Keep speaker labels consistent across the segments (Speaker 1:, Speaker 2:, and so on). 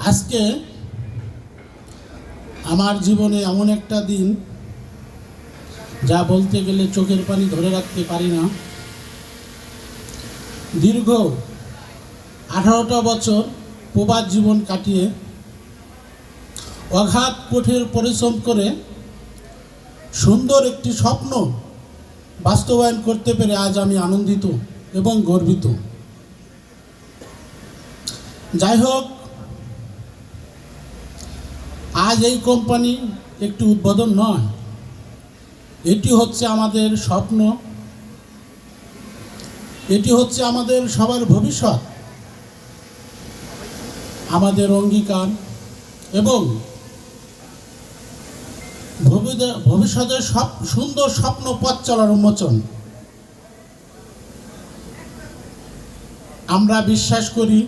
Speaker 1: আজকে আমার জীবনে এমন একটা দিন যা বলতে গেলে চোখের পানি ধরে রাখতে পারি না। দীর্ঘ 18টা বছর প্রবাস জীবন কাটিয়ে অগাধ কঠোর পরিশ্রম করে সুন্দর একটি স্বপ্ন বাস্তবায়ন করতে পেরে আজ আমি আনন্দিত এবং গর্বিত। যাই হোক, আজ এই কোম্পানি একটি উদ্বোধন নয়, এটি হচ্ছে আমাদের স্বপ্ন, এটি হচ্ছে আমাদের সবার ভবিষ্যৎ, আমাদের অঙ্গীকার এবং ভবিষ্যতের সব সুন্দর স্বপ্ন পথ চলার উন্মোচন। আমরা বিশ্বাস করি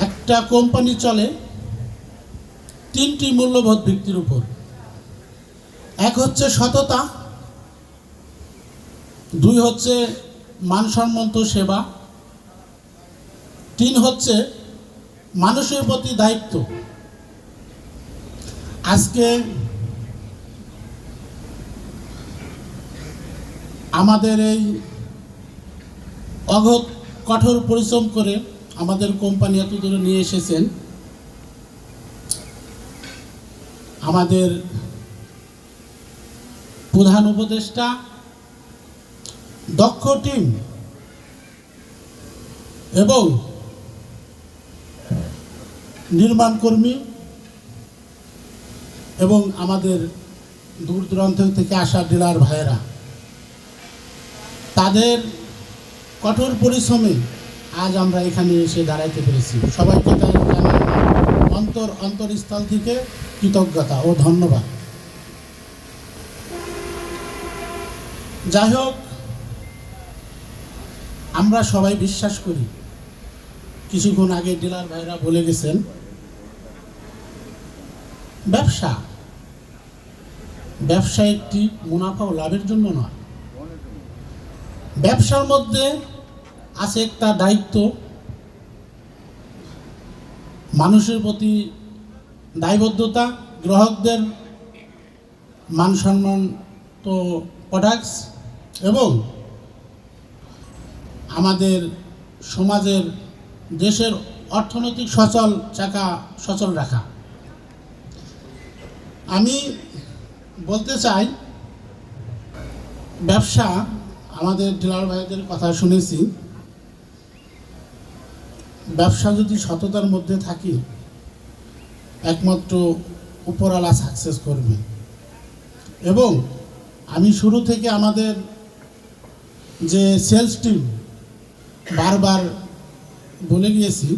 Speaker 1: একটা কোম্পানি চলে 3টি মূল্যবোধ ভিত্তির উপর। এক হচ্ছে সততা, 2 হচ্ছে মানসম্মত সেবা, 3 হচ্ছে মানুষের প্রতি দায়িত্ব। আজকে আমাদের এই অগাধ কঠোর পরিশ্রম করে আমাদের কোম্পানি এত দূরে নিয়ে এসেছেন আমাদের প্রধান উপদেষ্টা, দক্ষ টিম এবং নির্মাণ কর্মী এবং আমাদের দূর দূরান্ত থেকে আসা ডিলার ভাইয়েরা, তাদের কঠোর পরিশ্রমে আজ আমরা এখানে এসে দাঁড়াইতে পেরেছি। সবাইকে তাই জানাই অন্তরস্থল থেকে কৃতজ্ঞতা ও ধন্যবাদ। যাই হোক, আমরা সবাই বিশ্বাস করি, কিছুক্ষণ আগে ডিলার ভাইরা বলে গেছেন, ব্যবসা একটি মুনাফা ও লাভের জন্য নয়। ব্যবসার মধ্যে আছে একটা দায়িত্ব, মানুষের প্রতি দায়বদ্ধতা, গ্রাহকদের মানসম্মান তো প্রোডাক্টস এবং আমাদের সমাজের দেশের অর্থনৈতিক চাকা সচল রাখা। আমি বলতে চাই, ব্যবসা, আমাদের ডিলার ভাইদের কথা শুনেছি, ব্যবসা যদি সততার মধ্যে থাকি একমাত্র উপরওয়ালা সাকসেস করবে। এবং আমি শুরু থেকে আমাদের যে সেলস টিম বারবার বলে গিয়েছি,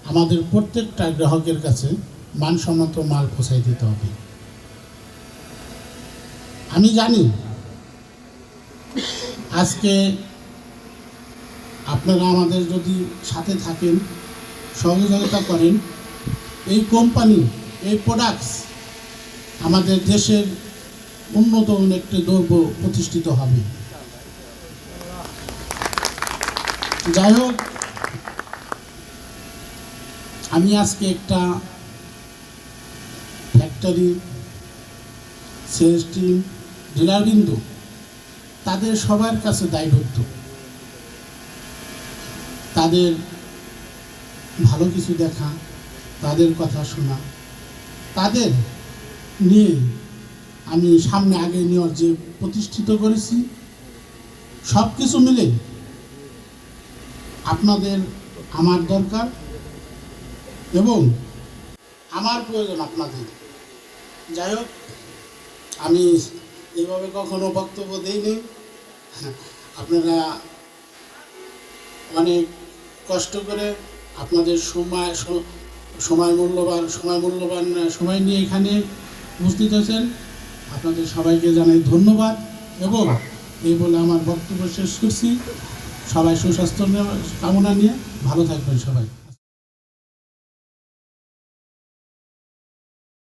Speaker 1: আমাদের প্রত্যেকটা গ্রাহকের কাছে মানসম্মত মাল পৌঁছাই দিতে হবে। আমি জানি আজকে আপনারা আমাদের যদি সাথে থাকেন, সহযোগিতা করেন, এই কোম্পানি, এই প্রোডাক্টস আমাদের দেশের উন্নত একটি দ্রব্য প্রতিষ্ঠিত হবে। যাই হোক, আমি আজকে একটা ফ্যাক্টরি, সেলস টিম, ডিলারবৃন্দ, তাদের সবার কাছে দায়বদ্ধ। তাদের ভালো কিছু দেখা, তাদের কথা শোনা, তাদের নিয়ে আমি সামনে আগে নেওয়ার যে প্রতিষ্ঠিত করেছি, সব কিছু মিলে আপনাদের আমার দরকার এবং আমার প্রয়োজন আপনাদের। যাই হোক, আমি এইভাবে কখনো বক্তব্য দিইনি। আপনারা অনেক কষ্ট করে আপনাদের সময় মূল্যবান নিয়ে এখানে উপস্থিত হয়েছেন। আপনাদের সবাইকে জানাই ধন্যবাদ এবং এই বলে আমার বক্তব্য শেষ করছি। সবাই সুস্বাস্থ্য কামনা নিয়ে ভালো থাকবেন সবাই।